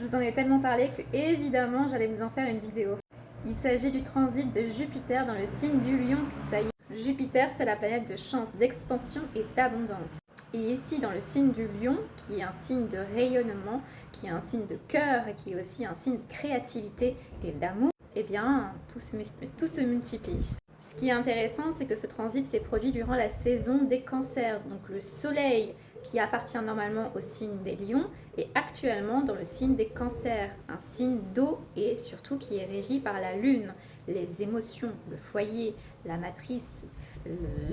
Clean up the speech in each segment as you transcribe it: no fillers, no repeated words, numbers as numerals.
Je vous en ai tellement parlé que évidemment j'allais vous en faire une vidéo. Il s'agit du transit de Jupiter dans le signe du Lion. Ça y est, Jupiter c'est la planète de chance, d'expansion et d'abondance. Et ici dans le signe du Lion, qui est un signe de rayonnement, qui est un signe de cœur et qui est aussi un signe de créativité et d'amour, eh bien tout se multiplie. Ce qui est intéressant, c'est que ce transit s'est produit durant la saison des cancers. Donc le soleil, qui appartient normalement au signe des lions, est actuellement dans le signe des cancers, un signe d'eau et surtout qui est régi par la lune, les émotions, le foyer, la matrice,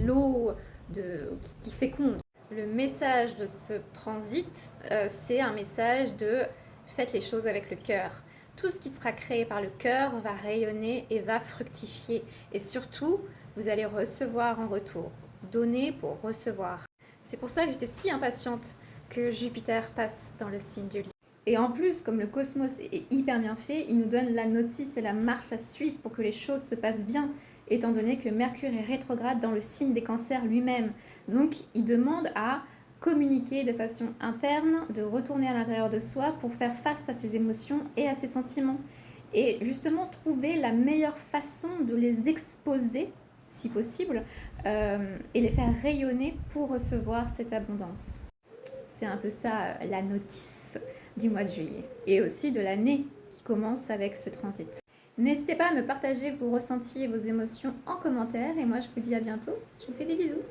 l'eau qui féconde. Le message de ce transit, c'est un message de faites les choses avec le cœur. Tout ce qui sera créé par le cœur va rayonner et va fructifier. Et surtout, vous allez recevoir en retour. Donner pour recevoir. C'est pour ça que j'étais si impatiente que Jupiter passe dans le signe du Lion. Et en plus, comme le cosmos est hyper bien fait, il nous donne la notice et la marche à suivre pour que les choses se passent bien, étant donné que Mercure est rétrograde dans le signe des cancers lui-même. Donc, il demande à communiquer de façon interne, de retourner à l'intérieur de soi pour faire face à ses émotions et à ses sentiments. Et justement, trouver la meilleure façon de les exposer, si possible, et les faire rayonner pour recevoir cette abondance. C'est un peu ça la notice du mois de juillet. Et aussi de l'année qui commence avec ce transit. N'hésitez pas à me partager vos ressentis et vos émotions en commentaire. Et moi, je vous dis à bientôt. Je vous fais des bisous.